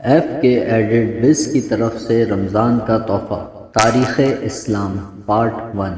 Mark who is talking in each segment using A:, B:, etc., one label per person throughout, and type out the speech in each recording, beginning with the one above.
A: F کے added بز کی طرف سے رمضان کا تحفہ۔ تاریخ اسلام پارٹ 1۔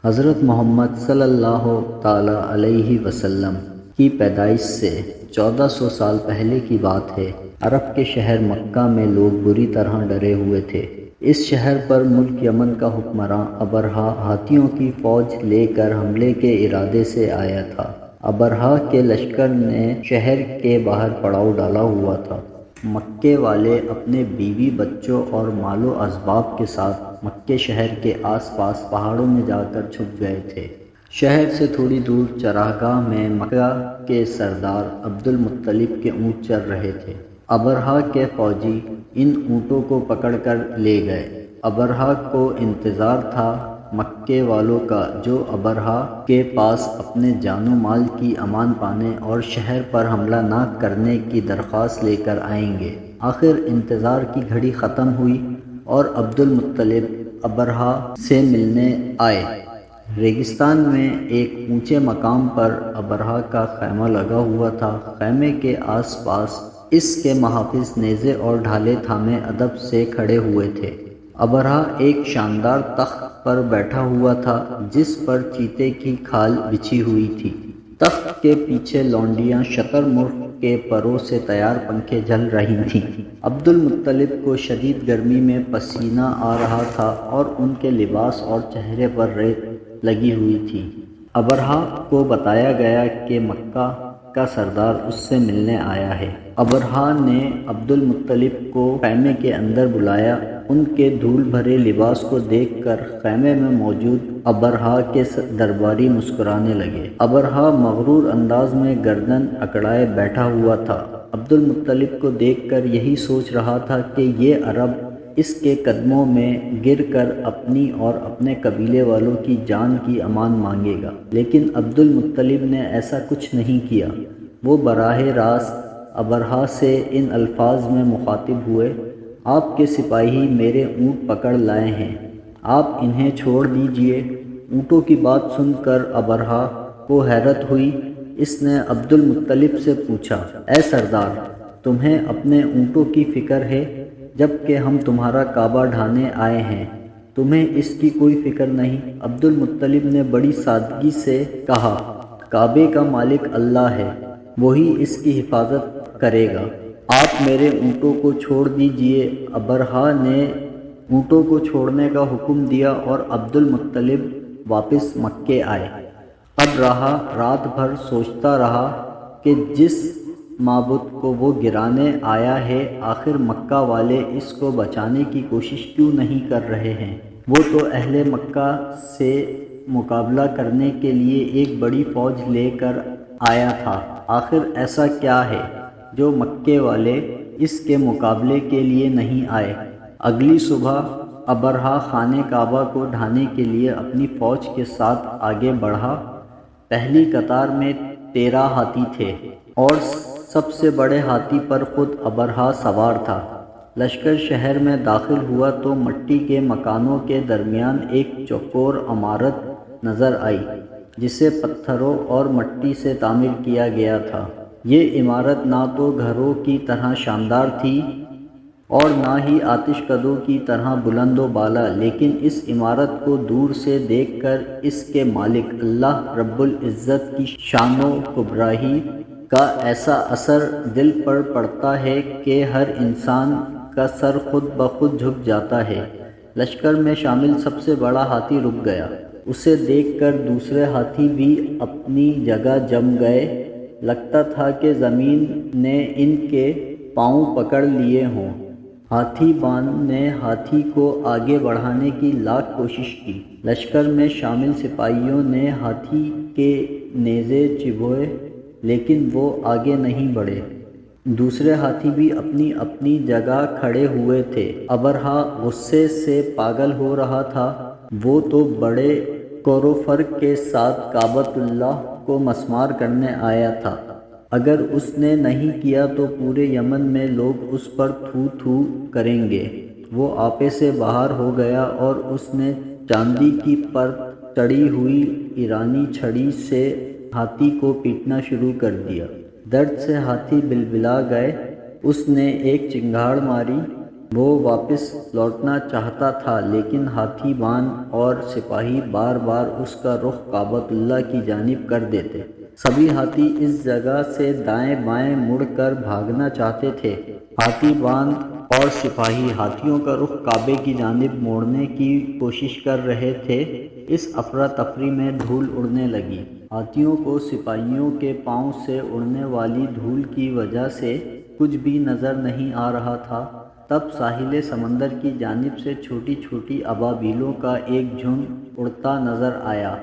A: حضرت محمد صلی اللہ تعالی علیہ وسلم کی پیدائش سے 1400 سال پہلے کی بات ہے۔ عرب کے شہر مکہ میں لوگ بری طرح ڈرے ہوئے تھے۔ اس شہر پر ملک یمن کا حکمراں ابرہہ ہاتھیوں کی فوج لے کر حملے کے ارادے سے آیا تھا۔ ابرہہ کے لشکر نے شہر کے باہر پڑاؤ ڈالا ہوا تھا۔ مکے والے اپنے بیوی بچوں اور مال و اسباب کے ساتھ مکے شہر کے آس پاس پہاڑوں میں جا کر چھپ گئے تھے۔ شہر سے تھوڑی دور چراگاہ میں مکہ کے سردار عبد المطلب کے اونٹ چر رہے تھے۔ ابرہہ کے فوجی ان اونٹوں کو پکڑ کر لے گئے۔ ابرہہ کو انتظار تھا مکے والوں کا، جو ابرہہ کے پاس اپنے جان و مال کی امان پانے اور شہر پر حملہ نہ کرنے کی درخواست لے کر آئیں گے۔ آخر انتظار کی گھڑی ختم ہوئی اور عبد المطلب ابرہہ سے ملنے آئے۔ ریگستان میں ایک اونچے مقام پر ابرہہ کا خیمہ لگا ہوا تھا۔ خیمے کے آس پاس اس کے محافظ نیزے اور ڈھالیں تھامے ادب سے کھڑے ہوئے تھے۔ ابرہہ ایک شاندار تخت پر بیٹھا ہوا تھا جس پر چیتے کی کھال بچھی ہوئی تھی۔ تخت کے پیچھے لونڈیاں شتر مرغ کے پروں سے تیار پنکھے جل رہی تھیں۔ عبد المطلب کو شدید گرمی میں پسینہ آ رہا تھا اور ان کے لباس اور چہرے پر ریت لگی ہوئی تھی۔ ابرہہ کو بتایا گیا کہ مکہ کا سردار اس سے ملنے آیا ہے۔ ابرہہ نے عبد المطلب کو خیمے کے اندر بلایا۔ ان کے دھول بھرے لباس کو دیکھ کر خیمے میں موجود ابرہہ کے درباری مسکرانے لگے۔ ابرہہ مغرور انداز میں گردن اکڑائے بیٹھا ہوا تھا۔ عبد المطلب کو دیکھ کر یہی سوچ رہا تھا کہ یہ عرب اس کے قدموں میں گر کر اپنی اور اپنے قبیلے والوں کی جان کی امان مانگے گا، لیکن عبد المطلب نے ایسا کچھ نہیں کیا۔ وہ براہ راست ابرہہ سے ان الفاظ میں مخاطب ہوئے: آپ کے سپاہی میرے اونٹ پکڑ لائے ہیں، آپ انہیں چھوڑ دیجئے۔ اونٹوں کی بات سن کر ابرہہ کو حیرت ہوئی۔ اس نے عبد المطلب سے پوچھا: اے سردار، تمہیں اپنے اونٹوں کی فکر ہے جبکہ ہم تمہارا کعبہ ڈھانے آئے ہیں، تمہیں اس کی کوئی فکر نہیں؟ عبد المطلب نے بڑی سادگی سے کہا: کعبے کا مالک اللہ ہے، وہی اس کی حفاظت کرے گا، آپ میرے اونٹوں کو چھوڑ دیجئے۔ ابرہہ نے اونٹوں کو چھوڑنے کا حکم دیا اور عبد المطلب واپس مکے آئے۔ ابرہہ رات بھر سوچتا رہا کہ جس معبود کو وہ گرانے آیا ہے، آخر مکہ والے اس کو بچانے کی کوشش کیوں نہیں کر رہے ہیں؟ وہ تو اہل مکہ سے مقابلہ کرنے کے لیے ایک بڑی فوج لے کر آیا تھا، آخر ایسا کیا ہے جو مکے والے اس کے مقابلے کے لیے نہیں آئے؟ اگلی صبح ابرہہ خانہ کعبہ کو ڈھانے کے لیے اپنی فوج کے ساتھ آگے بڑھا۔ پہلی قطار میں 13 ہاتھی تھے اور سب سے بڑے ہاتھی پر خود ابرہہ سوار تھا۔ لشکر شہر میں داخل ہوا تو مٹی کے مکانوں کے درمیان ایک چوکور عمارت نظر آئی جسے پتھروں اور مٹی سے تعمیر کیا گیا تھا۔ یہ عمارت نہ تو گھروں کی طرح شاندار تھی اور نہ ہی آتش کدوں کی طرح بلند و بالا، لیکن اس عمارت کو دور سے دیکھ کر اس کے مالک اللہ رب العزت کی شان و کبریائی کا ایسا اثر دل پر پڑتا ہے کہ ہر انسان کا سر خود بخود جھک جاتا ہے۔ لشکر میں شامل سب سے بڑا ہاتھی رک گیا۔ اسے دیکھ کر دوسرے ہاتھی بھی اپنی جگہ جم گئے۔ لگتا تھا کہ زمین نے ان کے پاؤں پکڑ لیے ہوں۔ ہاتھی بان نے ہاتھی کو آگے بڑھانے کی لاکھ کوشش کی۔ لشکر میں شامل سپاہیوں نے ہاتھی کے نیزے چبھوئے لیکن وہ آگے نہیں بڑھے۔ دوسرے ہاتھی بھی اپنی اپنی جگہ کھڑے ہوئے تھے۔ ابرہہ غصے سے پاگل ہو رہا تھا۔ وہ تو بڑے غور و فکر کے ساتھ کعبۃ اللہ کو مسمار کرنے آیا تھا۔ اگر اس نے نہیں کیا تو پورے یمن میں لوگ اس پر تھو تھو کریں گے۔ وہ آپے سے باہر ہو گیا اور اس نے چاندی کی پر چڑھی ہوئی ایرانی چھڑی سے ہاتھی کو پیٹنا شروع کر دیا۔ درد سے ہاتھی بلبلا گئے۔ اس نے ایک چنگاڑ ماری۔ وہ واپس لوٹنا چاہتا تھا لیکن ہاتھی بان اور سپاہی بار بار اس کا رخ کعبۃ اللہ کی جانب کر دیتے۔ سبھی ہاتھی اس جگہ سے دائیں بائیں مڑ کر بھاگنا چاہتے تھے۔ ہاتھی بان اور سپاہی ہاتھیوں کا رخ کعبے کی جانب موڑنے کی کوشش کر رہے تھے۔ اس افراتفری میں دھول اڑنے لگی۔ ہاتھیوں کو سپاہیوں کے پاؤں سے اڑنے والی دھول کی وجہ سے کچھ بھی نظر نہیں آ رہا تھا۔ تب ساحل سمندر کی جانب سے چھوٹی چھوٹی ابابیلوں کا ایک جھنڈ اڑتا نظر آیا۔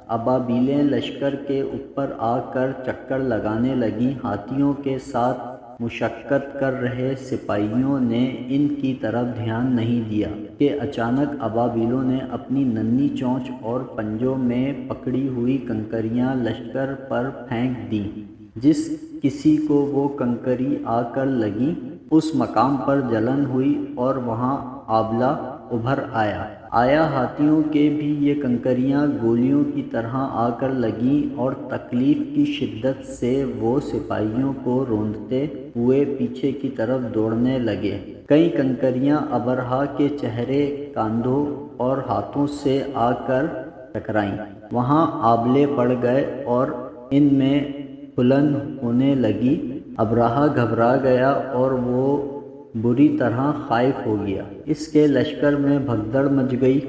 A: ابابیلیں لشکر کے اوپر آ کر چکر لگانے لگیں۔ ہاتھیوں کے ساتھ مشقت کر رہے سپاہیوں نے ان کی طرف دھیان نہیں دیا کہ اچانک ابابیلوں نے اپنی ننھی چونچ اور پنجوں میں پکڑی ہوئی کنکریاں لشکر پر پھینک دیں۔ جس کسی کو وہ کنکری آ کر لگی اس مقام پر جلن ہوئی اور وہاں آبلہ ابھر آیا۔ ہاتھیوں کے بھی یہ کنکریاں گولیوں کی طرح آ کر لگیں اور تکلیف کی شدت سے وہ سپاہیوں کو روندتے ہوئے پیچھے کی طرف دوڑنے لگے۔ کئی کنکریاں ابرہا کے چہرے، کاندھوں اور ہاتھوں سے آ کر ٹکرائیں۔ وہاں آبلے پڑ گئے اور ان میں پھلن ہونے لگی۔ ابرہا گھبرا گیا اور وہ بری طرح خائف ہو گیا۔ اس کے لشکر میں بھگدڑ مچ گئی۔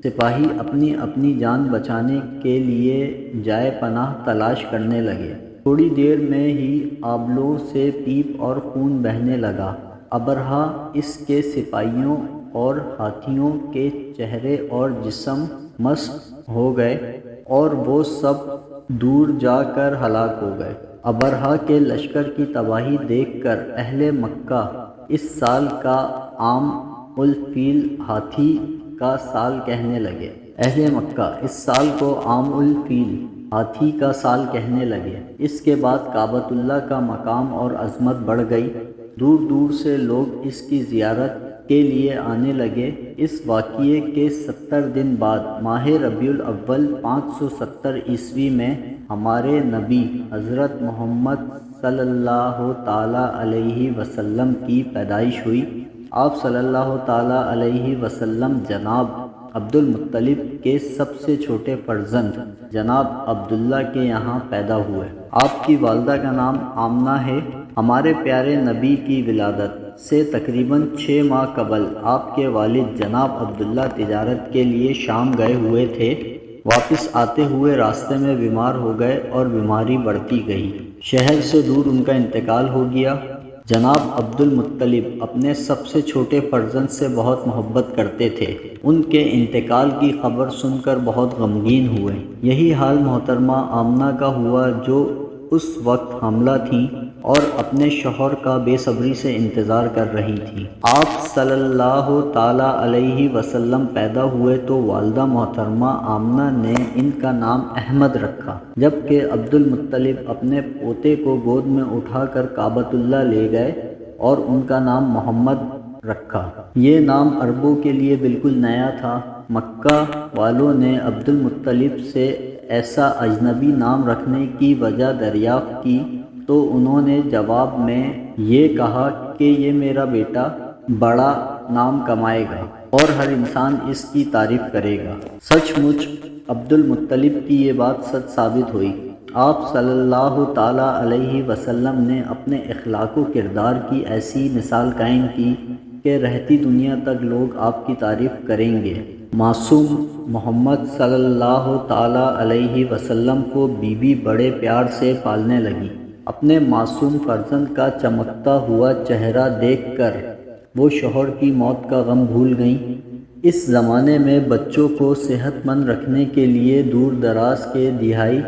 A: سپاہی اپنی اپنی جان بچانے کے لیے جائے پناہ تلاش کرنے لگے۔ تھوڑی دیر میں ہی آبلوں سے پیپ اور خون بہنے لگا۔ ابرہا، اس کے سپاہیوں اور ہاتھیوں کے چہرے اور جسم مسخ ہو گئے اور وہ سب دور جا کر ہلاک ہو گئے۔ ابرہا کے لشکر کی تباہی دیکھ کر اہل مکہ اس سال کا عام الفیل ہاتھی کا سال کہنے لگے۔ اہل مکہ اس سال کو عام الفیل ہاتھی کا سال کہنے لگے۔ اس کے بعد کعبۃ اللہ کا مقام اور عظمت بڑھ گئی۔ دور دور سے لوگ اس کی زیارت کے لیے آنے لگے۔ اس واقعے کے 70 دن بعد ماہ ربیع الاول 570 عیسوی میں ہمارے نبی حضرت محمد صلی اللہ تعالیٰ علیہ وسلم کی پیدائش ہوئی۔ آپ صلی اللہ تعالیٰ علیہ وسلم جناب عبد المطلب کے سب سے چھوٹے فرزند جناب عبداللہ کے یہاں پیدا ہوئے۔ آپ کی والدہ کا نام آمنہ ہے۔ ہمارے پیارے نبی کی ولادت سے تقریباً 6 ماہ قبل آپ کے والد جناب عبداللہ تجارت کے لیے شام گئے ہوئے تھے۔ واپس آتے ہوئے راستے میں بیمار ہو گئے اور بیماری بڑھتی گئی۔ شہر سے دور ان کا انتقال ہو گیا۔ جناب عبد المطلب اپنے سب سے چھوٹے فرزند سے بہت محبت کرتے تھے۔ ان کے انتقال کی خبر سن کر بہت غمگین ہوئے۔ یہی حال محترمہ آمنہ کا ہوا جو اس وقت حاملہ تھیں اور اپنے شوہر کا بے صبری سے انتظار کر رہی تھیں۔ آپ صلی اللہ تعالیٰ علیہ وسلم پیدا ہوئے تو والدہ محترمہ آمنہ نے ان کا نام احمد رکھا، جبکہ عبد المطلب اپنے پوتے کو گود میں اٹھا کر کعبۃ اللہ لے گئے اور ان کا نام محمد رکھا۔ یہ نام عربوں کے لیے بالکل نیا تھا۔ مکہ والوں نے عبد المطلب سے ایسا اجنبی نام رکھنے کی وجہ دریافت کی تو انہوں نے جواب میں یہ کہا کہ یہ میرا بیٹا بڑا نام کمائے گا اور ہر انسان اس کی تعریف کرے گا۔ سچ مچ عبد المطلب کی یہ بات سچ ثابت ہوئی۔ آپ صلی اللہ تعالیٰ علیہ وسلم نے اپنے اخلاق و کردار کی ایسی مثال قائم کی کہ رہتی دنیا تک لوگ آپ کی تعریف کریں گے۔ معصوم محمد صلی اللہ تعالیٰ علیہ وسلم کو بیوی بڑے پیار سے پالنے لگی۔ اپنے معصوم فرزند کا چمکتا ہوا چہرہ دیکھ کر وہ شوہر کی موت کا غم بھول گئیں۔ اس زمانے میں بچوں کو صحت مند رکھنے کے لیے دور دراز کے دیہی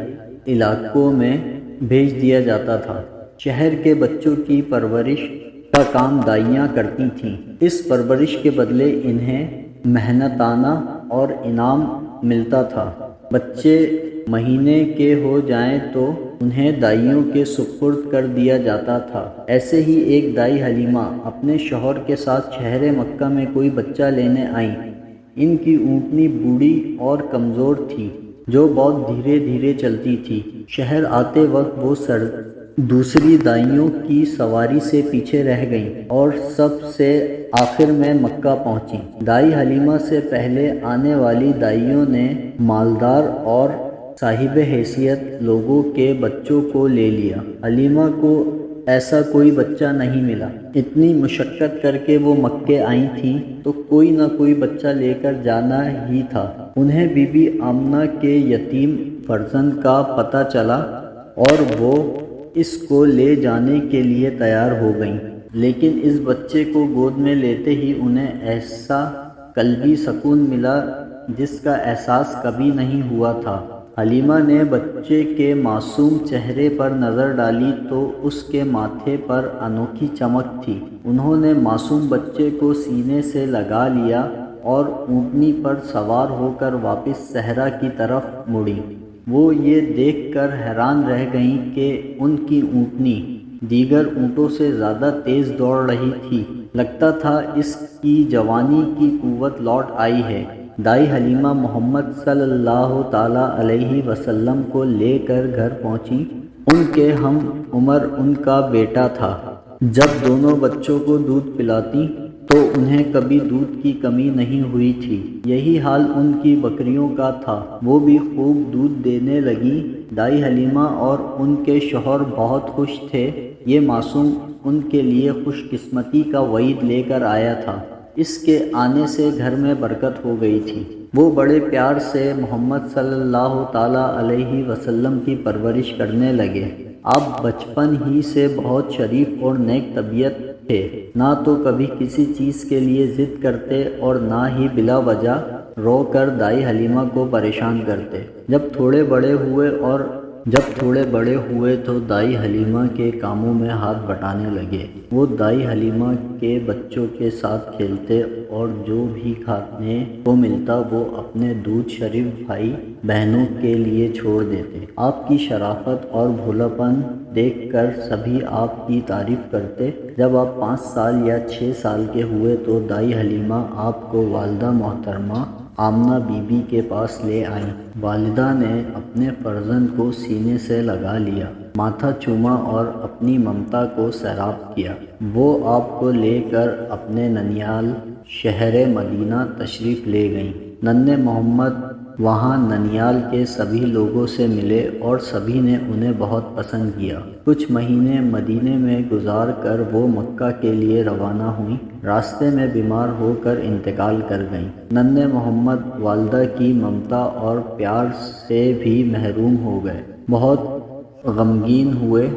A: علاقوں میں بھیج دیا جاتا تھا۔ شہر کے بچوں کی پرورش کا کام دائیاں کرتی تھیں۔ اس پرورش کے بدلے انہیں محنتانہ اور انعام ملتا تھا۔ بچے مہینے کے ہو جائیں تو انہیں دائیوں کے سپرد کر دیا جاتا تھا۔ ایسے ہی ایک دائی حلیمہ اپنے شوہر کے ساتھ شہر مکہ میں کوئی بچہ لینے آئیں۔ ان کی اونٹنی بوڑھی اور کمزور تھی جو بہت دھیرے دھیرے چلتی تھی۔ شہر آتے وقت وہ دوسری دائیوں کی سواری سے پیچھے رہ گئیں اور سب سے آخر میں مکہ پہنچیں۔ دائی حلیمہ سے پہلے آنے والی دائیوں نے مالدار اور صاحب حیثیت لوگوں کے بچوں کو لے لیا۔ حلیمہ کو ایسا کوئی بچہ نہیں ملا۔ اتنی مشقت کر کے وہ مکے آئی تھیں تو کوئی نہ کوئی بچہ لے کر جانا ہی تھا۔ انہیں بی بی آمنہ کے یتیم فرزند کا پتہ چلا اور وہ اس کو لے جانے کے لیے تیار ہو گئیں، لیکن اس بچے کو گود میں لیتے ہی انہیں ایسا قلبی سکون ملا جس کا احساس کبھی نہیں ہوا تھا۔ حلیمہ نے بچے کے معصوم چہرے پر نظر ڈالی تو اس کے ماتھے پر انوکھی چمک تھی۔ انہوں نے معصوم بچے کو سینے سے لگا لیا اور اونٹنی پر سوار ہو کر واپس صحرا کی طرف مڑی۔ وہ یہ دیکھ کر حیران رہ گئیں کہ ان کی اونٹنی دیگر اونٹوں سے زیادہ تیز دوڑ رہی تھی۔ لگتا تھا اس کی جوانی کی قوت لوٹ آئی ہے۔ دائی حلیمہ محمد صلی اللہ تعالیٰ علیہ وسلم کو لے کر گھر پہنچی۔ ان کے ہم عمر ان کا بیٹا تھا۔ جب دونوں بچوں کو دودھ پلاتی تو انہیں کبھی دودھ کی کمی نہیں ہوئی تھی۔ یہی حال ان کی بکریوں کا تھا، وہ بھی خوب دودھ دینے لگیں۔ دائی حلیمہ اور ان کے شوہر بہت خوش تھے۔ یہ معصوم ان کے لیے خوش قسمتی کا وعید لے کر آیا تھا۔ اس کے آنے سے گھر میں برکت ہو گئی تھی۔ وہ بڑے پیار سے محمد صلی اللہ تعالیٰ علیہ وسلم کی پرورش کرنے لگے۔ آپ بچپن ہی سے بہت شریف اور نیک طبیعت تھے، نہ تو کبھی کسی چیز کے لیے ضد کرتے اور نہ ہی بلا وجہ رو کر دائی حلیمہ کو پریشان کرتے۔ جب تھوڑے بڑے ہوئے تو دائی حلیمہ کے کاموں میں ہاتھ بٹانے لگے۔ وہ دائی حلیمہ کے بچوں کے ساتھ کھیلتے اور جو بھی کھانے کو ملتا وہ اپنے دودھ شریف بھائی بہنوں کے لیے چھوڑ دیتے۔ آپ کی شرافت اور بھولاپن دیکھ کر سبھی آپ کی تعریف کرتے۔ جب آپ 5 سال یا 6 سال کے ہوئے تو دائی حلیمہ آپ کو والدہ محترمہ آمنہ بی بی کے پاس لے آئیں۔ والدہ نے اپنے فرزند کو سینے سے لگا لیا، ماتھا چوما اور اپنی ممتا کو سیراب کیا۔ وہ آپ کو لے کر اپنے ننیال شہر مدینہ تشریف لے گئیں۔ ننھے محمد وہاں ننیال کے سبھی لوگوں سے ملے اور سبھی نے انہیں بہت پسند کیا۔ کچھ مہینے مدینے میں گزار کر وہ مکہ کے لیے روانہ ہوئیں۔ راستے میں بیمار ہو کر انتقال کر گئیں۔ ننھے محمد والدہ کی ممتا اور پیار سے بھی محروم ہو گئے۔ بہت غمگین ہوئے۔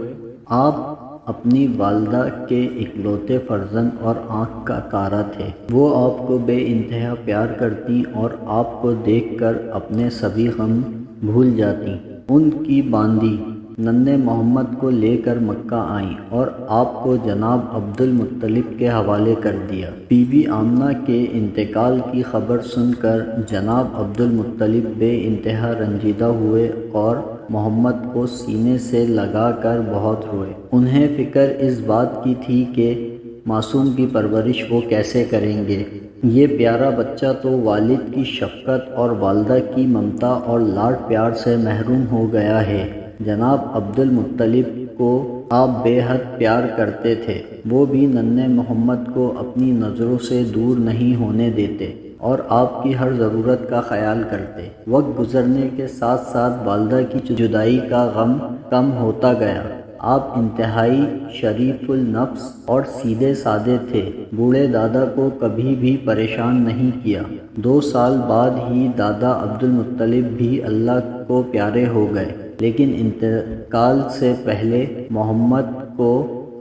A: آپ اپنی والدہ کے اکلوتے فرزند اور آنکھ کا تارا تھے۔ وہ آپ کو بے انتہا پیار کرتی اور آپ کو دیکھ کر اپنے سبھی غم بھول جاتی۔ ان کی باندی ننھے محمد کو لے کر مکہ آئیں اور آپ کو جناب عبد المطلب کے حوالے کر دیا۔ بی بی آمنہ کے انتقال کی خبر سن کر جناب عبد المطلب بے انتہا رنجیدہ ہوئے اور محمد کو سینے سے لگا کر بہت روئے۔ انہیں فکر اس بات کی تھی کہ معصوم کی پرورش وہ کیسے کریں گے۔ یہ پیارا بچہ تو والد کی شفقت اور والدہ کی ممتا اور لاڈ پیار سے محروم ہو گیا ہے۔ جناب عبد المطلب کو آپ بے حد پیار کرتے تھے۔ وہ بھی ننھے محمد کو اپنی نظروں سے دور نہیں ہونے دیتے اور آپ کی ہر ضرورت کا خیال کرتے۔ وقت گزرنے کے ساتھ ساتھ والدہ کی جدائی کا غم کم ہوتا گیا۔ آپ انتہائی شریف النفس اور سیدھے سادے تھے۔ بوڑھے دادا کو کبھی بھی پریشان نہیں کیا۔ 2 سال بعد ہی دادا عبد المطلب بھی اللہ کو پیارے ہو گئے، لیکن انتقال سے پہلے محمد کو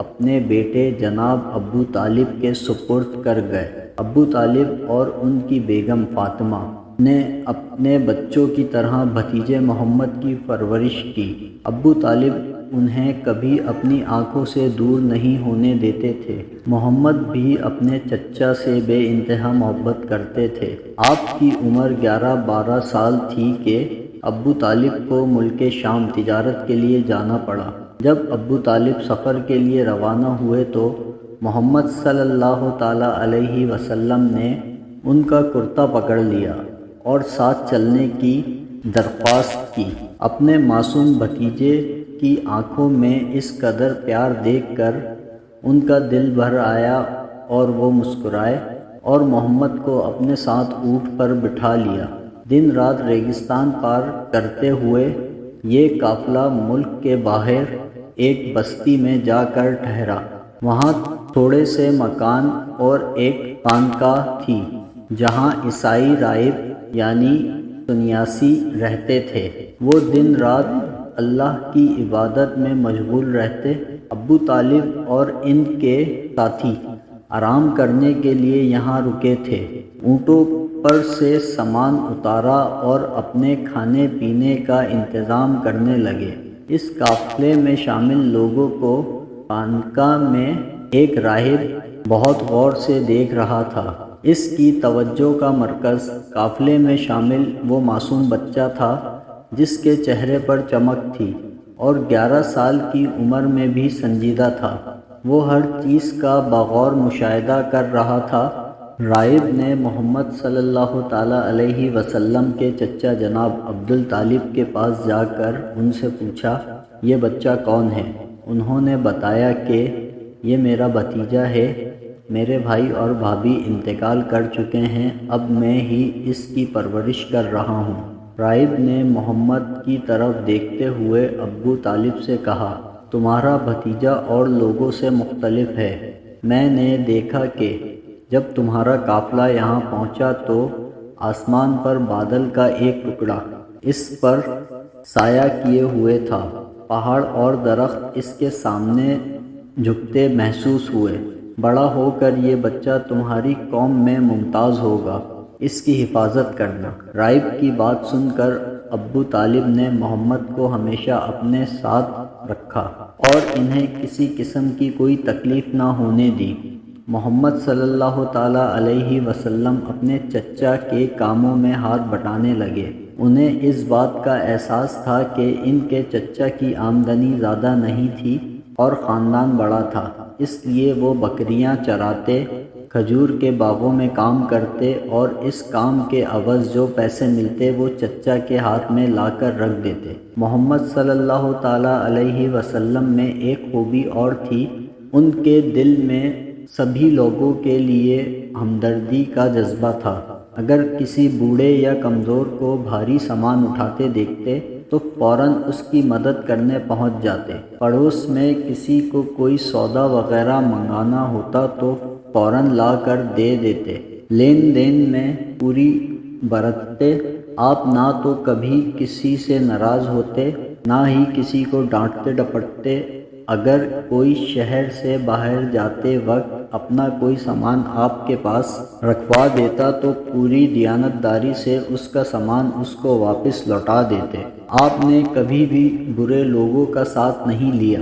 A: اپنے بیٹے جناب ابو طالب کے سپرد کر گئے۔ ابو طالب اور ان کی بیگم فاطمہ نے اپنے بچوں کی طرح بھتیجے محمد کی پرورش کی۔ ابو طالب انہیں کبھی اپنی آنکھوں سے دور نہیں ہونے دیتے تھے۔ محمد بھی اپنے چچا سے بے انتہا محبت کرتے تھے۔ آپ کی عمر 11-12 سال تھی کہ ابو طالب کو ملک شام تجارت کے لیے جانا پڑا۔ جب ابو طالب سفر کے لیے روانہ ہوئے تو محمد صلی اللہ تعالیٰ علیہ وسلم نے ان کا کرتا پکڑ لیا اور ساتھ چلنے کی درخواست کی۔ اپنے معصوم بھتیجے کی آنکھوں میں اس قدر پیار دیکھ کر ان کا دل بھر آیا اور وہ مسکرائے اور محمد کو اپنے ساتھ اونٹ پر بٹھا لیا۔ دن رات ریگستان پار کرتے ہوئے یہ قافلہ ملک کے باہر ایک بستی میں جا کر ٹھہرا۔ وہاں تھوڑے سے مکان اور ایک خانقاہ تھی جہاں عیسائی راہب یعنی سنیاسی رہتے تھے۔ وہ دن رات اللہ کی عبادت میں مشغول رہتے۔ ابو طالب اور ان کے ساتھی آرام کرنے کے لیے یہاں رکے تھے۔ اونٹوں پر سے سامان اتارا اور اپنے کھانے پینے کا انتظام کرنے لگے۔ اس قافلے میں شامل لوگوں کو خانقاہ میں ایک راہب بہت غور سے دیکھ رہا تھا۔ اس کی توجہ کا مرکز قافلے میں شامل وہ معصوم بچہ تھا جس کے چہرے پر چمک تھی اور 11 سال کی عمر میں بھی سنجیدہ تھا۔ وہ ہر چیز کا بغور مشاہدہ کر رہا تھا۔ راہب نے محمد صلی اللہ تعالیٰ علیہ وسلم کے چچا جناب عبدالطالب کے پاس جا کر ان سے پوچھا، یہ بچہ کون ہے؟ انہوں نے بتایا کہ یہ میرا بھتیجا ہے، میرے بھائی اور بھابھی انتقال کر چکے ہیں، اب میں ہی اس کی پرورش کر رہا ہوں۔ راہب نے محمد کی طرف دیکھتے ہوئے ابو طالب سے کہا، تمہارا بھتیجا اور لوگوں سے مختلف ہے۔ میں نے دیکھا کہ جب تمہارا قافلہ یہاں پہنچا تو آسمان پر بادل کا ایک ٹکڑا اس پر سایہ کیے ہوئے تھا۔ پہاڑ اور درخت اس کے سامنے جھکتے محسوس ہوئے۔ بڑا ہو کر یہ بچہ تمہاری قوم میں ممتاز ہوگا، اس کی حفاظت کرنا۔ راہب کی بات سن کر ابو طالب نے محمد کو ہمیشہ اپنے ساتھ رکھا اور انہیں کسی قسم کی کوئی تکلیف نہ ہونے دی۔ محمد صلی اللہ تعالیٰ علیہ وسلم اپنے چچا کے کاموں میں ہاتھ بٹانے لگے۔ انہیں اس بات کا احساس تھا کہ ان کے چچا کی آمدنی زیادہ نہیں تھی اور خاندان بڑا تھا، اس لیے وہ بکریاں چراتے، کھجور کے باغوں میں کام کرتے اور اس کام کے عوض جو پیسے ملتے وہ چچا کے ہاتھ میں لا کر رکھ دیتے۔ محمد صلی اللہ تعالیٰ علیہ وسلم میں ایک خوبی اور تھی، ان کے دل میں سبھی لوگوں کے لیے ہمدردی کا جذبہ تھا۔ اگر کسی بوڑھے یا کمزور کو بھاری سامان اٹھاتے دیکھتے تو فوراً اس کی مدد کرنے پہنچ جاتے۔ پڑوس میں کسی کو کوئی سودا وغیرہ منگانا ہوتا تو فوراً لا کر دے دیتے۔ لین دین میں پوری برتتے۔ آپ نہ تو کبھی کسی سے ناراض ہوتے، نہ ہی کسی کو ڈانٹتے ڈپٹتے۔ اگر کوئی شہر سے باہر جاتے وقت اپنا کوئی سامان آپ کے پاس رکھوا دیتا تو پوری دیانتداری سے اس کا سامان اس کو واپس لوٹا دیتے۔ آپ نے کبھی بھی برے لوگوں کا ساتھ نہیں لیا۔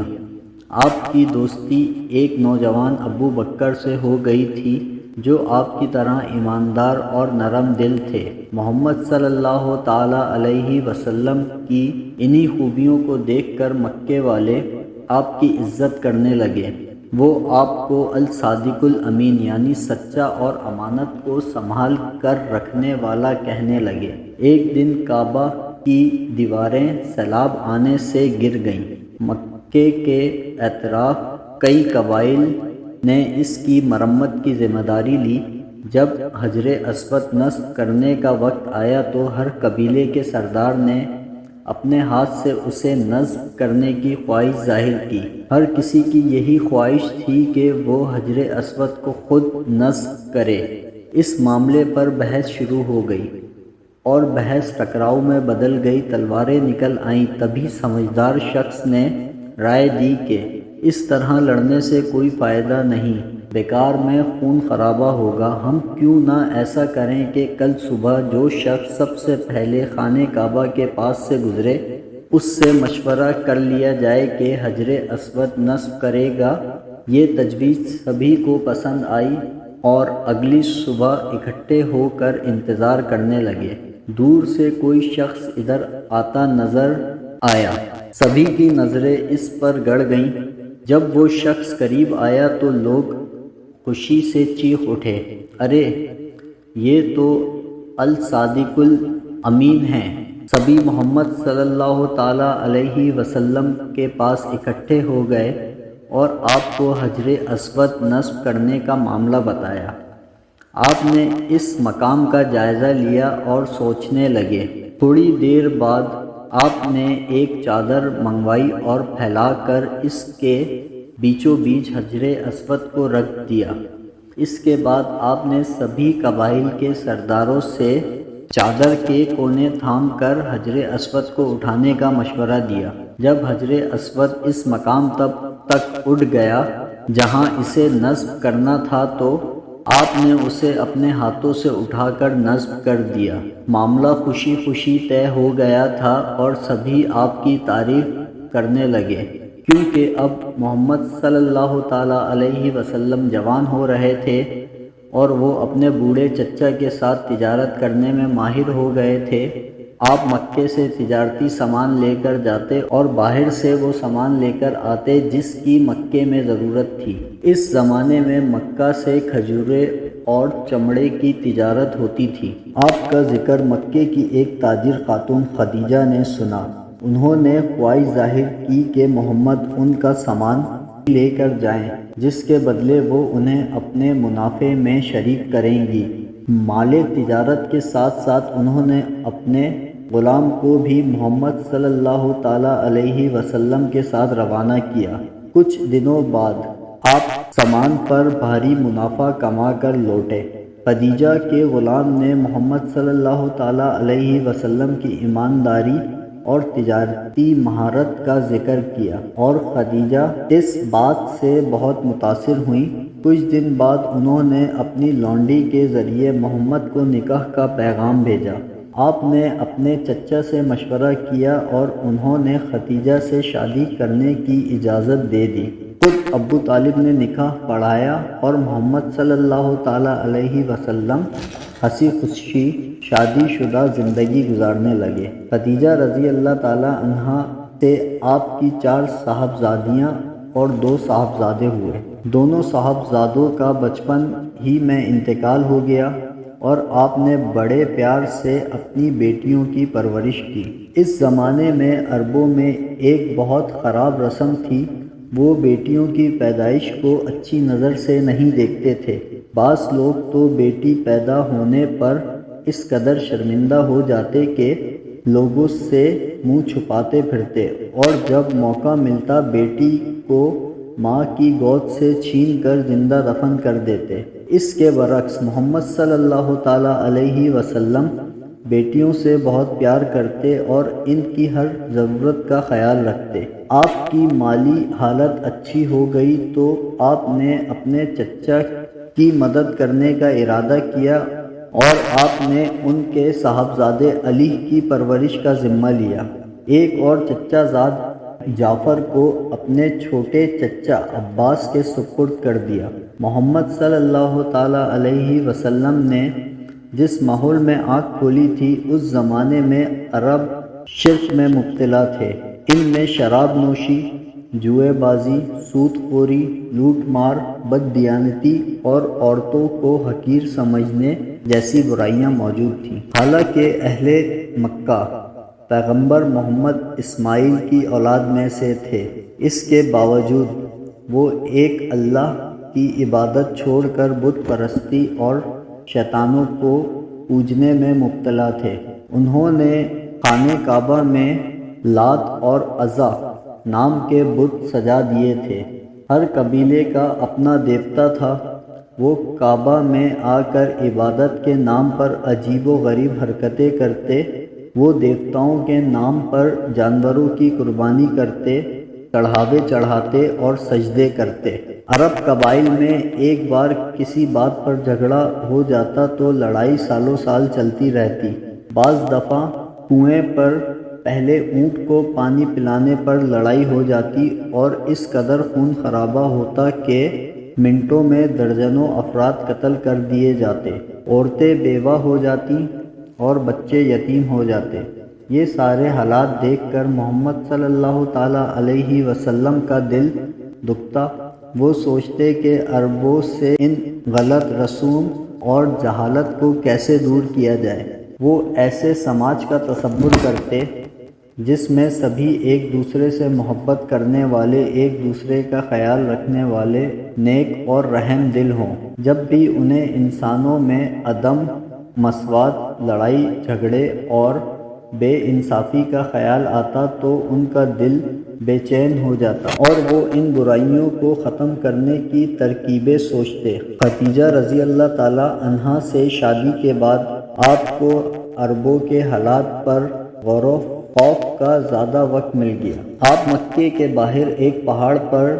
A: آپ کی دوستی ایک نوجوان ابو بکر سے ہو گئی تھی جو آپ کی طرح ایماندار اور نرم دل تھے۔ محمد صلی اللہ تعالیٰ علیہ وسلم کی انہی خوبیوں کو دیکھ کر مکے والے آپ کی عزت کرنے لگے۔ وہ آپ کو الصادق الامین یعنی سچا اور امانت کو سنبھال کر رکھنے والا کہنے لگے۔ ایک دن کعبہ کی دیواریں سیلاب آنے سے گر گئیں۔ مکے کے اطراف کئی قبائل نے اس کی مرمت کی ذمہ داری لی۔ جب حجر اسود نصب کرنے کا وقت آیا تو ہر قبیلے کے سردار نے اپنے ہاتھ سے اسے نصب کرنے کی خواہش ظاہر کی۔ ہر کسی کی یہی خواہش تھی کہ وہ حجر اسود کو خود نصب کرے۔ اس معاملے پر بحث شروع ہو گئی اور بحث ٹکراؤ میں بدل گئی۔ تلواریں نکل آئیں۔ تبھی سمجھدار شخص نے رائے دی کہ اس طرح لڑنے سے کوئی فائدہ نہیں، بیکار میں خون خرابہ ہوگا۔ ہم کیوں نہ ایسا کریں کہ کل صبح جو شخص سب سے پہلے خانہ کعبہ کے پاس سے گزرے اس سے مشورہ کر لیا جائے کہ حجر اسود نصب کرے گا۔ یہ تجویز سبھی کو پسند آئی اور اگلی صبح اکٹھے ہو کر انتظار کرنے لگے۔ دور سے کوئی شخص ادھر آتا نظر آیا۔ سبھی کی نظریں اس پر گڑ گئیں۔ جب وہ شخص قریب آیا تو لوگ خوشی سے چیخ اٹھے، ارے یہ تو الصادق الامین ہیں۔ سبھی محمد صلی اللہ تعالیٰ علیہ وسلم کے پاس اکٹھے ہو گئے اور آپ کو حجر اسود نصب کرنے کا معاملہ بتایا۔ آپ نے اس مقام کا جائزہ لیا اور سوچنے لگے۔ تھوڑی دیر بعد آپ نے ایک چادر منگوائی اور پھیلا کر اس کے بیچوں بیچ حجر اسود کو رکھ دیا۔ اس کے بعد آپ نے سبھی قبائل کے سرداروں سے چادر کے کونے تھام کر حجر اسود کو اٹھانے کا مشورہ دیا۔ جب حجر اسود اس مقام تک اٹھ گیا جہاں اسے نصب کرنا تھا تو آپ نے اسے اپنے ہاتھوں سے اٹھا کر نصب کر دیا۔ معاملہ خوشی خوشی طے ہو گیا تھا اور سبھی آپ کی تعریف کرنے لگے، کیونکہ اب محمد صلی اللہ تعالیٰ علیہ وسلم جوان ہو رہے تھے اور وہ اپنے بوڑھے چچا کے ساتھ تجارت کرنے میں ماہر ہو گئے تھے۔ آپ مکے سے تجارتی سامان لے کر جاتے اور باہر سے وہ سامان لے کر آتے جس کی مکے میں ضرورت تھی۔ اس زمانے میں مکہ سے کھجورے اور چمڑے کی تجارت ہوتی تھی۔ آپ کا ذکر مکے کی ایک تاجر خاتون خدیجہ نے سنا۔ انہوں نے خواہش ظاہر کی کہ محمد ان کا سامان لے کر جائیں، جس کے بدلے وہ انہیں اپنے منافع میں شریک کریں گی۔ مال تجارت کے ساتھ ساتھ انہوں نے اپنے غلام کو بھی محمد صلی اللہ تعالیٰ علیہ وسلم کے ساتھ روانہ کیا۔ کچھ دنوں بعد آپ سامان پر بھاری منافع کما کر لوٹے۔ خدیجہ کے غلام نے محمد صلی اللہ تعالیٰ علیہ وسلم کی ایمانداری اور تجارتی مہارت کا ذکر کیا اور خدیجہ اس بات سے بہت متاثر ہوئیں۔ کچھ دن بعد انہوں نے اپنی لونڈی کے ذریعے محمد کو نکاح کا پیغام بھیجا۔ آپ نے اپنے چچا سے مشورہ کیا اور انہوں نے خدیجہ سے شادی کرنے کی اجازت دے دی۔ خود ابو طالب نے نکاح پڑھایا اور محمد صلی اللہ تعالیٰ علیہ وسلم ہنسی خوشی شادی شدہ زندگی گزارنے لگے۔ خدیجہ رضی اللہ تعالیٰ عنہا سے آپ کی 4 صاحبزادیاں اور 2 صاحبزادے ہوئے۔ دونوں صاحبزادوں کا بچپن ہی میں انتقال ہو گیا اور آپ نے بڑے پیار سے اپنی بیٹیوں کی پرورش کی۔ اس زمانے میں عربوں میں ایک بہت خراب رسم تھی، وہ بیٹیوں کی پیدائش کو اچھی نظر سے نہیں دیکھتے تھے۔ بعض لوگ تو بیٹی پیدا ہونے پر اس قدر شرمندہ ہو جاتے کہ لوگوں سے منہ چھپاتے پھرتے اور جب موقع ملتا بیٹی کو ماں کی گود سے چھین کر زندہ دفن کر دیتے۔ اس کے برعکس محمد صلی اللہ تعالیٰ علیہ وسلم بیٹیوں سے بہت پیار کرتے اور ان کی ہر ضرورت کا خیال رکھتے۔ آپ کی مالی حالت اچھی ہو گئی تو آپ نے اپنے چچا کی مدد کرنے کا ارادہ کیا اور آپ نے ان کے صاحبزادے علی کی پرورش کا ذمہ لیا۔ ایک اور چچا زاد جعفر کو اپنے چھوٹے چچا عباس کے سپرد کر دیا۔ محمد صلی اللہ تعالیٰ علیہ وسلم نے جس ماحول میں آنکھ کھولی تھی اس زمانے میں عرب شرک میں مبتلا تھے۔ ان میں شراب نوشی، جوئے بازی، سود خوری، لوٹ مار، بد دیانتی اور عورتوں کو حقیر سمجھنے جیسی برائیاں موجود تھیں۔ حالانکہ اہل مکہ پیغمبر محمد اسماعیل کی اولاد میں سے تھے، اس کے باوجود وہ ایک اللہ کی عبادت چھوڑ کر بت پرستی اور شیطانوں کو پوجنے میں مبتلا تھے۔ انہوں نے خانہ کعبہ میں لات اور عزا نام کے بت سجا دیے تھے۔ ہر قبیلے کا اپنا دیوتا تھا۔ وہ کعبہ میں آ کر عبادت کے نام پر عجیب و غریب حرکتیں کرتے، وہ دیوتاؤں کے نام پر جانوروں کی قربانی کرتے، چڑھاوے چڑھاتے اور سجدے کرتے۔ عرب قبائل میں ایک بار کسی بات پر جھگڑا ہو جاتا تو لڑائی سالوں سال چلتی رہتی۔ بعض دفعہ کنویں پر پہلے اونٹ کو پانی پلانے پر لڑائی ہو جاتی اور اس قدر خون خرابہ ہوتا کہ منٹوں میں درجنوں افراد قتل کر دیے جاتے، عورتیں بیوہ ہو جاتی اور بچے یتیم ہو جاتے۔ یہ سارے حالات دیکھ کر محمد صلی اللہ تعالیٰ علیہ وسلم کا دل دکھتا۔ وہ سوچتے کہ عربوں سے ان غلط رسوم اور جہالت کو کیسے دور کیا جائے۔ وہ ایسے سماج کا تصور کرتے جس میں سبھی ایک دوسرے سے محبت کرنے والے، ایک دوسرے کا خیال رکھنے والے، نیک اور رحم دل ہوں۔ جب بھی انہیں انسانوں میں عدم مساوات، لڑائی جھگڑے اور بے انصافی کا خیال آتا تو ان کا دل بے چین ہو جاتا اور وہ ان برائیوں کو ختم کرنے کی ترکیبیں سوچتے۔ خدیجہ رضی اللہ تعالی عنہا سے شادی کے بعد آپ کو عربوں کے حالات پر غور و خوف کا زیادہ وقت مل گیا۔ آپ مکے کے باہر ایک پہاڑ پر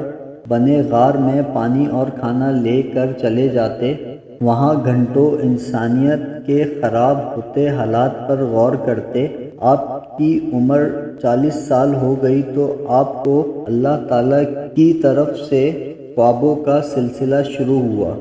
A: بنے غار میں پانی اور کھانا لے کر چلے جاتے، وہاں گھنٹوں انسانیت کے خراب ہوتے حالات پر غور کرتے۔ آپ کی عمر 40 سال ہو گئی تو آپ کو اللہ تعالیٰ کی طرف سے خوابوں کا سلسلہ شروع ہوا۔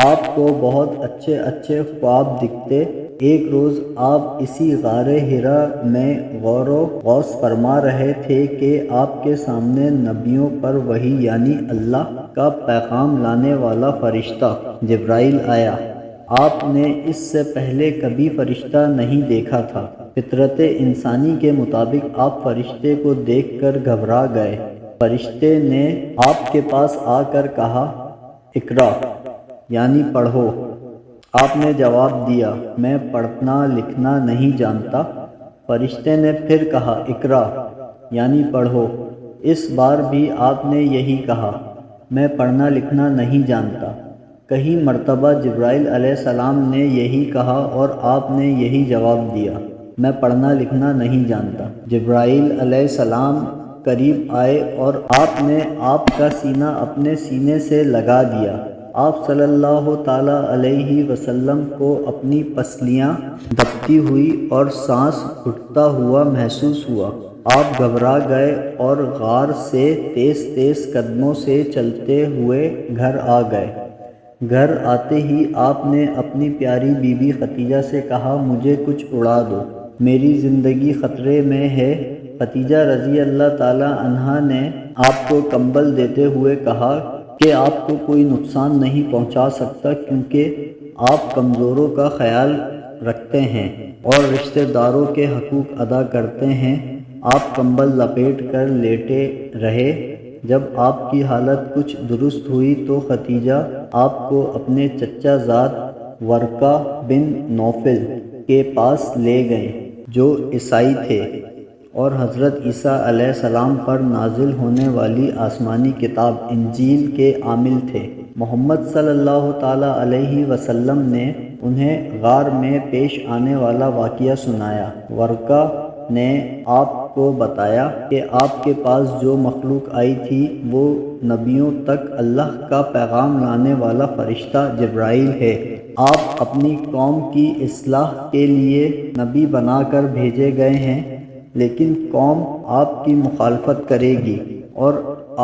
A: آپ کو بہت اچھے اچھے خواب دکھتے۔ ایک روز آپ اسی غار حرا میں غور و غوص فرما رہے تھے کہ آپ کے سامنے نبیوں پر وحی یعنی اللہ کا پیغام لانے والا فرشتہ جبرائیل آیا۔ آپ نے اس سے پہلے کبھی فرشتہ نہیں دیکھا تھا۔ فطرت انسانی کے مطابق آپ فرشتے کو دیکھ کر گھبرا گئے۔ فرشتے نے آپ کے پاس آ کر کہا، اقرا یعنی پڑھو۔ آپ نے جواب دیا، میں پڑھنا لکھنا نہیں جانتا۔ فرشتے نے پھر کہا، اقرا یعنی پڑھو۔ اس بار بھی آپ نے یہی کہا، میں پڑھنا لکھنا نہیں جانتا۔ کئی مرتبہ جبرائیل علیہ السلام نے یہی کہا اور آپ نے یہی جواب دیا، میں پڑھنا لکھنا نہیں جانتا۔ جبرائیل علیہ السلام قریب آئے اور آپ نے آپ کا سینہ اپنے سینے سے لگا دیا۔ آپ صلی اللہ تعالی علیہ وسلم کو اپنی پسلیاں دبتی ہوئی اور سانس گھٹتا ہوا محسوس ہوا۔ آپ گھبرا گئے اور غار سے تیز تیز قدموں سے چلتے ہوئے گھر آ گئے۔ گھر آتے ہی آپ نے اپنی پیاری بیوی خدیجہ سے کہا، مجھے کچھ اڑا دو، میری زندگی خطرے میں ہے۔ خدیجہ رضی اللہ تعالی عنہا نے آپ کو کمبل دیتے ہوئے کہا کہ آپ کو کوئی نقصان نہیں پہنچا سکتا کیونکہ آپ کمزوروں کا خیال رکھتے ہیں اور رشتہ داروں کے حقوق ادا کرتے ہیں۔ آپ کمبل لپیٹ کر لیٹے رہے۔ جب آپ کی حالت کچھ درست ہوئی تو خدیجہ آپ کو اپنے چچا زاد ورقہ بن نوفل کے پاس لے گئے جو عیسائی تھے اور حضرت عیسیٰ علیہ السلام پر نازل ہونے والی آسمانی کتاب انجیل کے عامل تھے۔ محمد صلی اللہ تعالی علیہ وسلم نے انہیں غار میں پیش آنے والا واقعہ سنایا۔ ورقہ نے آپ کو بتایا کہ آپ کے پاس جو مخلوق آئی تھی وہ نبیوں تک اللہ کا پیغام لانے والا فرشتہ جبرائیل ہے۔ آپ اپنی قوم کی اصلاح کے لیے نبی بنا کر بھیجے گئے ہیں، لیکن قوم آپ کی مخالفت کرے گی اور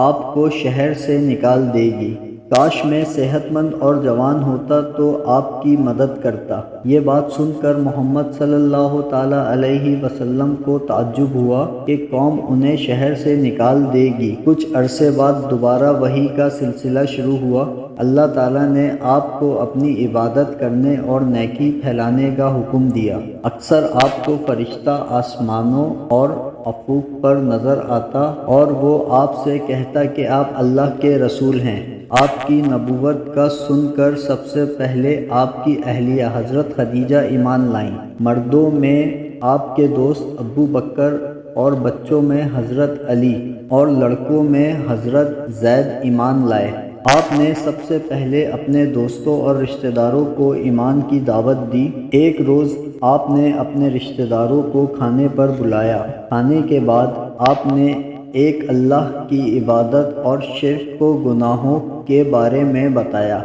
A: آپ کو شہر سے نکال دے گی۔ کاش میں صحت مند اور جوان ہوتا تو آپ کی مدد کرتا۔ یہ بات سن کر محمد صلی اللہ تعالی علیہ وسلم کو تعجب ہوا کہ قوم انہیں شہر سے نکال دے گی۔ کچھ عرصے بعد دوبارہ وحی کا سلسلہ شروع ہوا۔ اللہ تعالیٰ نے آپ کو اپنی عبادت کرنے اور نیکی پھیلانے کا حکم دیا۔ اکثر آپ کو فرشتہ آسمانوں اور افق پر نظر آتا اور وہ آپ سے کہتا کہ آپ اللہ کے رسول ہیں۔ آپ کی نبوت کا سن کر سب سے پہلے آپ کی اہلیہ حضرت خدیجہ ایمان لائیں۔ مردوں میں آپ کے دوست ابو بکر اور بچوں میں حضرت علی اور لڑکوں میں حضرت زید ایمان لائے۔ آپ نے سب سے پہلے اپنے دوستوں اور رشتہ داروں کو ایمان کی دعوت دی۔ ایک روز آپ نے اپنے رشتہ داروں کو کھانے پر بلایا۔ کھانے کے بعد آپ نے ایک اللہ کی عبادت اور شرک و گناہوں کے بارے میں بتایا۔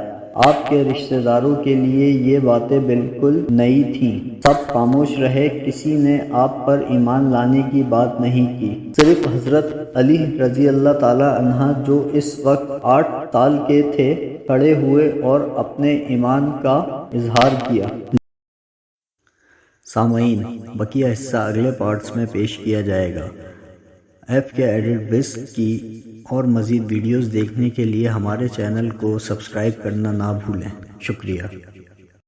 A: آپ کے رشتہ داروں کے لیے یہ باتیں بالکل نئی تھیں۔ سب خاموش رہے، کسی نے آپ پر ایمان لانے کی بات نہیں کی۔ صرف حضرت علی رضی اللہ تعالی عنہ جو اس وقت 8 سال کے تھے کھڑے ہوئے اور اپنے ایمان کا اظہار کیا۔ سامعین، بقیہ حصہ اگلے پارٹس میں پیش کیا جائے گا۔ ایف کے ایڈٹ بس کی اور مزید ویڈیوز دیکھنے کے لیے ہمارے چینل کو سبسکرائب کرنا نہ بھولیں۔ شکریہ۔